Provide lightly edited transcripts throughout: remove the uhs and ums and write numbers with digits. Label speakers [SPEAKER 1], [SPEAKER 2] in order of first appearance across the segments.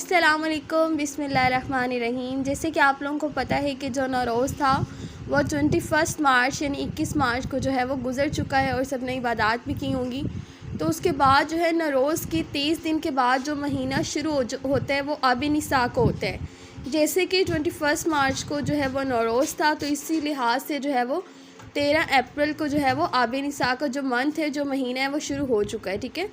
[SPEAKER 1] अस्सलामुअलैकुम बिस्मिल्लाहिर्रहमानिर्रहीम। जैसे कि आप लोगों को पता है कि जो नौरोज़ था वो 21 मार्च यानी 21 मार्च को जो है वो गुज़र चुका है और सब ने इबादत भी की होंगी। तो उसके बाद जो है नौरोज़ की 30 दिन के बाद जो महीना शुरू होता है वो आब निसा को होता है। जैसे कि 21 मार्च को जो है वो नौरोज़ था, तो इसी लिहाज से जो है वो 13 अप्रैल को जो है वो आब निसा का जो मंथ है, जो महीना है वो शुरू हो चुका है। ठीक है,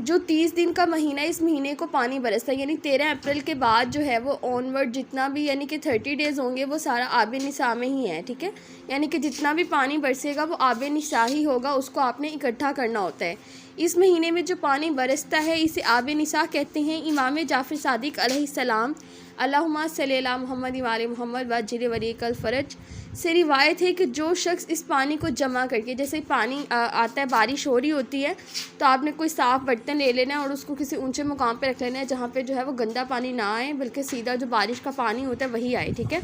[SPEAKER 1] जो 30 दिन का महीना है, इस महीने को पानी बरसता है, यानी 13 अप्रैल के बाद जो है वो ऑनवर्ड जितना भी यानी कि 30 डेज़ होंगे वो सारा आब निसा में ही है। ठीक है, यानी कि जितना भी पानी बरसेगा वो आब निसा ही होगा, उसको आपने इकट्ठा करना होता है। इस महीने में जो पानी बरसता है इसे आब निसा कहते हैं। इमाम जाफ़र सादिक अलैहिस्सलाम अल्लाहुम्मा सल्ली अला मुहम्मद व आले मुहम्मद वज्जिल वरीकल फ़रज से रिवायत है कि जो शख्स इस पानी को जमा करके, जैसे पानी आता है, बारिश हो रही होती है, तो आपने कोई साफ़ बर्तन ले लेना है और उसको किसी ऊंचे मुकाम पे रख लेना है जहाँ पे जो है वो गंदा पानी ना आए, बल्कि सीधा जो बारिश का पानी होता है वही आए। ठीक है,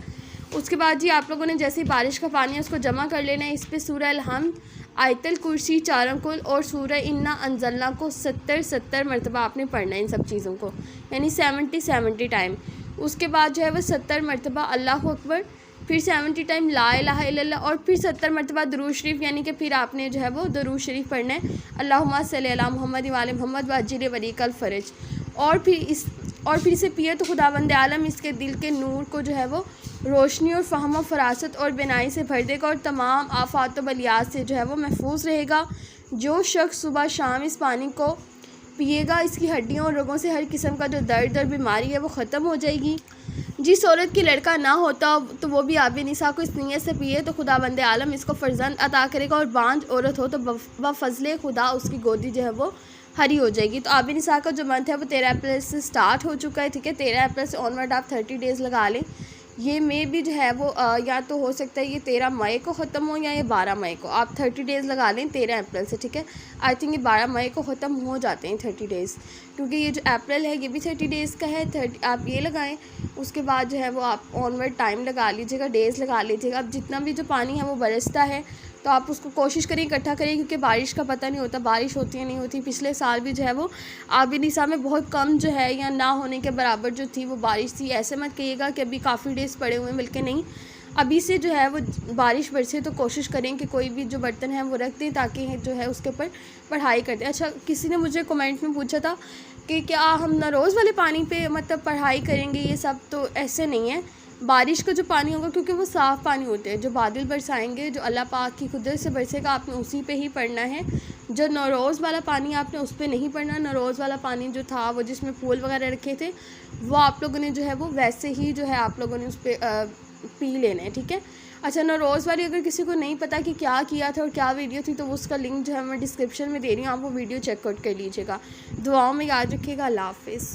[SPEAKER 1] उसके बाद जी आप लोगों ने जैसे बारिश का पानी है उसको जमा कर लेना है। इस पर सूरह अल-हम्द, आयतल कुर्सी, चारकुल और सूरह इन्ना अंज़लना को 70 मरतबा आपने पढ़ना है इन सब चीज़ों को, यानी 70 टाइम। उसके बाद जो है वो 70 मरतबा अल्लाहु अकबर, फिर 70 टाइम ला इलाहा इल्लल्लाह और फिर 70 मरतबा दुरूद शरीफ, यानी कि फिर आपने जो है वो दुरूद शरीफ पढ़ना है, अल्लाहुम्मा सल्ली अला मुहम्मद व आले मुहम्मद वज्जिल वरीकल फ़रज। और फिर इसे पिए तो खुदावंद आलम इसके दिल के नूर को जो है वो रोशनी और फ़हम व फरासत और बिनाई से भर देगा और तमाम आफात व बलियात से जो है वो महफूज रहेगा। जो शख्स सुबह शाम इस पानी को पिएगा, इसकी हड्डियों और रोगों से हर किस्म का जो दर्द और बीमारी है वो ख़त्म हो जाएगी। जिस औरत की लड़का ना होता तो वो भी आब निसा को इस नीयत से पिए तो खुदावंद आलम इसको फ़र्जंद अता करेगा, और बांझ औरत हो तो बफ़ज़ल खुदा उसकी गोदी जो है वो हरी हो जाएगी। तो आब निसा का जो मंथ है वो 13 अप्रैल से स्टार्ट हो चुका है। ठीक है, 13 अप्रैल से ऑनवर्ड आप 30 डेज़ लगा लें। ये मे भी जो है वो या तो हो सकता है ये 13 मई को ख़त्म हो या ये 12 मई को, आप 30 डेज़ लगा लें 13 अप्रैल से। ठीक है, आई थिंक ये 12 मई को ख़त्म हो जाते हैं 30 डेज़, क्योंकि ये जो अप्रैल है ये भी 30 डेज़ का है। 30 आप ये लगाएं, उसके बाद जो है वो आप ऑनवर्ड टाइम लगा लीजिएगा, डेज़ लगा लीजिएगा। अब जितना भी जो पानी है वो बरसता है तो आप उसको कोशिश करें इकट्ठा करें, क्योंकि बारिश का पता नहीं होता, बारिश होती है नहीं होती। पिछले साल भी जो है वो आब निसा में बहुत कम जो है या ना होने के बराबर जो थी वो बारिश थी। ऐसे मत कहिएगा कि अभी काफ़ी डेज़ पड़े हुए हैं, बल्कि नहीं, अभी से जो है वो बारिश बरसे तो कोशिश करें कि कोई भी जो बर्तन है वो रख दें ताकि जो है उसके ऊपर पढ़ाई करते। अच्छा, किसी ने मुझे कमेंट में पूछा था कि क्या हम ना रोज़ वाले पानी पे मतलब पढ़ाई करेंगे, ये सब तो ऐसे नहीं है। बारिश का जो पानी होगा, क्योंकि वो साफ़ पानी होते हैं, जो बादल बरसाएंगे, जो अल्लाह पाक की कुदरत से बरसेगा, आपने उसी पे ही पढ़ना है। जो नौरोज़ वाला पानी आपने उस पर नहीं पढ़ना। नौरोज़ वाला पानी जो था वो जिसमें फूल वगैरह रखे थे वो आप लोगों ने जो है वो वैसे ही जो है आप लोगों ने उस पर पी लेना है। ठीक है, अच्छा, नौरोज़ वाली अगर किसी को नहीं पता कि क्या किया था और क्या वीडियो थी तो उसका लिंक जो है मैं डिस्क्रिप्शन में दे रही हूँ, आप वो वीडियो चेकआउट कर लीजिएगा। दुआओं में याद रखिएगा। अल्लाह हाफ़िज़।